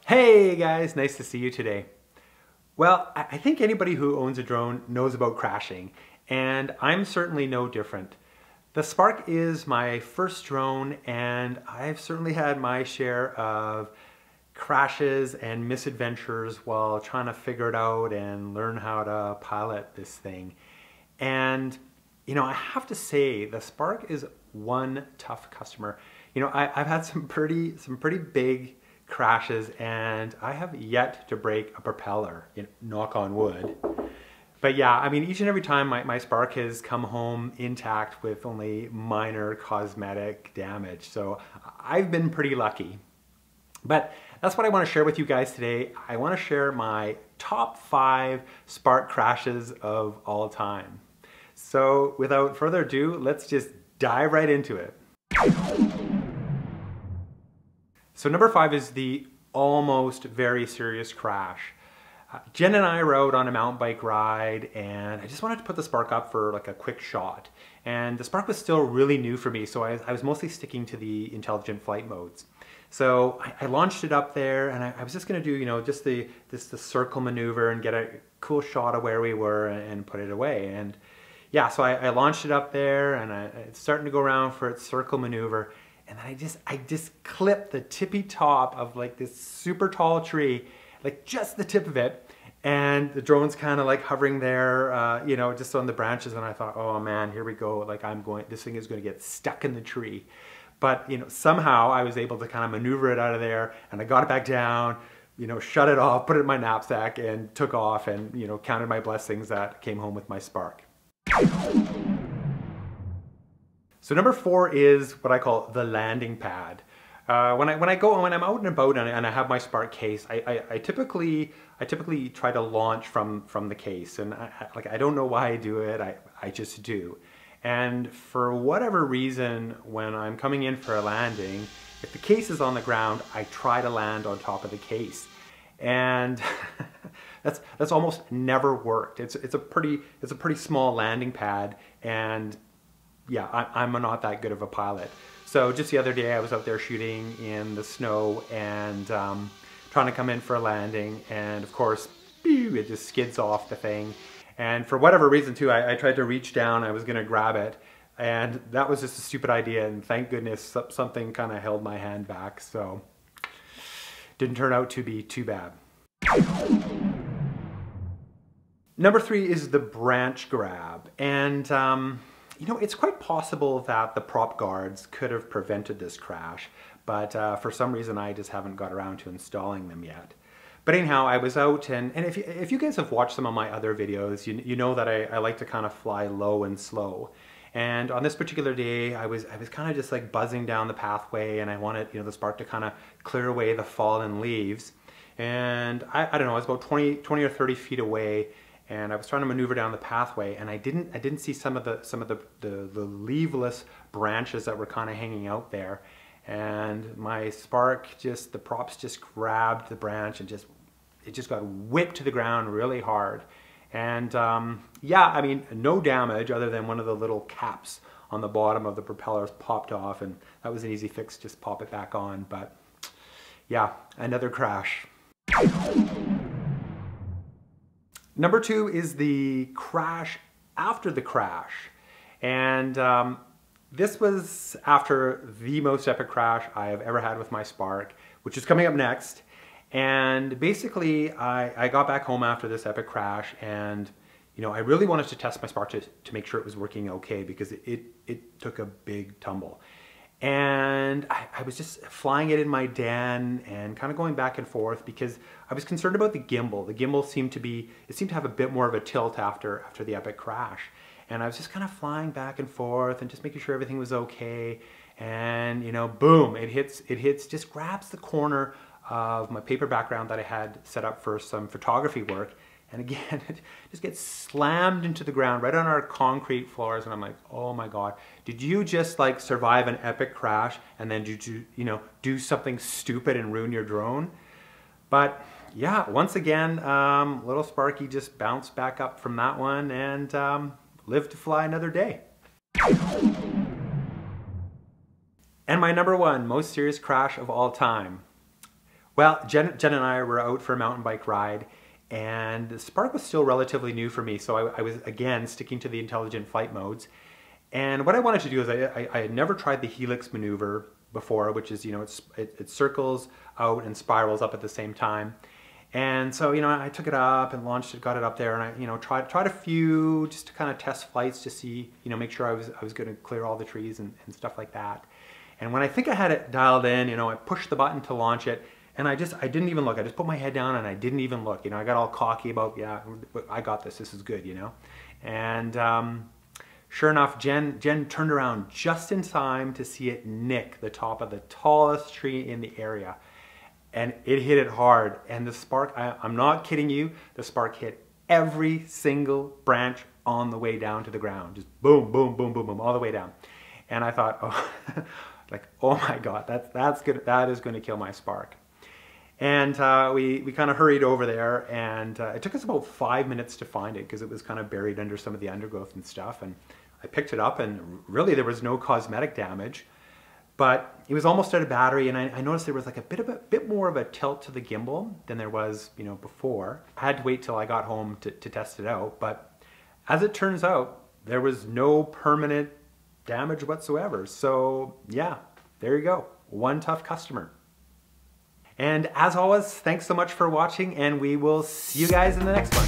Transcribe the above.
Hey guys, nice to see you today. Well, I think anybody who owns a drone knows about crashing, and I'm certainly no different. The Spark is my first drone, and I've certainly had my share of crashes and misadventures while trying to figure it out and learn how to pilot this thing. And I have to say the Spark is one tough customer. I've had some pretty big crashes, and I have yet to break a propeller, knock on wood. But yeah, I mean, each and every time my Spark has come home intact with only minor cosmetic damage. So I've been pretty lucky. But that's what I want to share with you guys today. I want to share my top 5 Spark crashes of all time. So without further ado, let's just dive right into it. So number 5 is the almost very serious crash. Jen and I rode on a mountain bike ride, and I just wanted to put the Spark up for like a quick shot. And the Spark was still really new for me, so I was mostly sticking to the intelligent flight modes. So I launched it up there, and I was just gonna do, just the circle maneuver and get a cool shot of where we were and put it away. And yeah, so I launched it up there, and it's starting to go around for its circle maneuver. And then I just clipped the tippy top of like this super tall tree, like just the tip of it. And the drone's kind of like hovering there, just on the branches. And I thought, oh man, here we go. Like this thing is going to get stuck in the tree. But, somehow I was able to kind of maneuver it out of there, and I got it back down, shut it off, put it in my knapsack, and took off, and, counted my blessings that came home with my Spark. So number 4 is what I call the landing pad. When I'm out and about and I have my Spark case, I typically try to launch from the case, and I don't know why I do it. I just do. And for whatever reason, when I'm coming in for a landing, if the case is on the ground, I try to land on top of the case, and that's almost never worked. It's a pretty small landing pad, and yeah, I'm not that good of a pilot. So just the other day I was out there shooting in the snow and trying to come in for a landing, and of course, it just skids off the thing. And for whatever reason too, I tried to reach down, I was gonna grab it, and that was just a stupid idea, and thank goodness something kind of held my hand back, so didn't turn out to be too bad. Number 3 is the branch grab, and it's quite possible that the prop guards could have prevented this crash, but for some reason I just haven't got around to installing them yet. But anyhow, I was out, and if you guys have watched some of my other videos, you know that I like to kind of fly low and slow. And on this particular day, I was kind of just like buzzing down the pathway, and I wanted the Spark to kind of clear away the fallen leaves. And I don't know, I was about 20 or 30 feet away, and I was trying to maneuver down the pathway, and I didn't see some of the leafless branches that were kind of hanging out there. And my Spark the props just grabbed the branch and it just got whipped to the ground really hard. And yeah, I mean, no damage other than one of the little caps on the bottom of the propellers popped off, and that was an easy fix, just pop it back on. But yeah, another crash. Number 2 is the crash after the crash. And this was after the most epic crash I have ever had with my Spark, which is coming up next. And basically, I got back home after this epic crash, and I really wanted to test my Spark to make sure it was working okay, because it took a big tumble. And I was just flying it in my den and kind of going back and forth because I was concerned about the gimbal. The gimbal seemed to have a bit more of a tilt after the epic crash. And I was just kind of flying back and forth and just making sure everything was okay. And boom, it just grabs the corner of my paper background that I had set up for some photography work. And again, it just gets slammed into the ground right on our concrete floors. And I'm like, oh my God, did you just like survive an epic crash and then do something stupid and ruin your drone? But yeah, once again, little Sparky just bounced back up from that one and lived to fly another day. And my number 1 most serious crash of all time Well, Jen and I were out for a mountain bike ride, and the Spark was still relatively new for me, so I was, again, sticking to the intelligent flight modes. And what I wanted to do is I had never tried the Hilux Maneuver before, which is, you know, it circles out and spirals up at the same time. And so, you know, I took it up and launched it, got it up there, and I, you know, tried a few just to kind of test flights to see, you know, make sure I was going to clear all the trees and stuff like that. And when I think I had it dialed in, you know, I pushed the button to launch it, and I didn't even look. I just put my head down and I didn't even look. You know, I got all cocky about, yeah, I got this. This is good, you know. And sure enough, Jen turned around just in time to see it nick the top of the tallest tree in the area. And it hit it hard. And the Spark, I'm not kidding you, the Spark hit every single branch on the way down to the ground. Just boom, boom, boom, boom, boom, all the way down. And I thought, oh, like, oh my God, that's good. That is going to kill my Spark. And we kind of hurried over there, and it took us about 5 minutes to find it because it was kind of buried under some of the undergrowth and stuff. And I picked it up, and really there was no cosmetic damage, but it was almost out of battery. And I noticed there was like a bit more of a tilt to the gimbal than there was, you know, before. I had to wait till I got home to test it out, but as it turns out, there was no permanent damage whatsoever. So yeah, there you go. One tough customer. And as always, thanks so much for watching, and we will see you guys in the next one.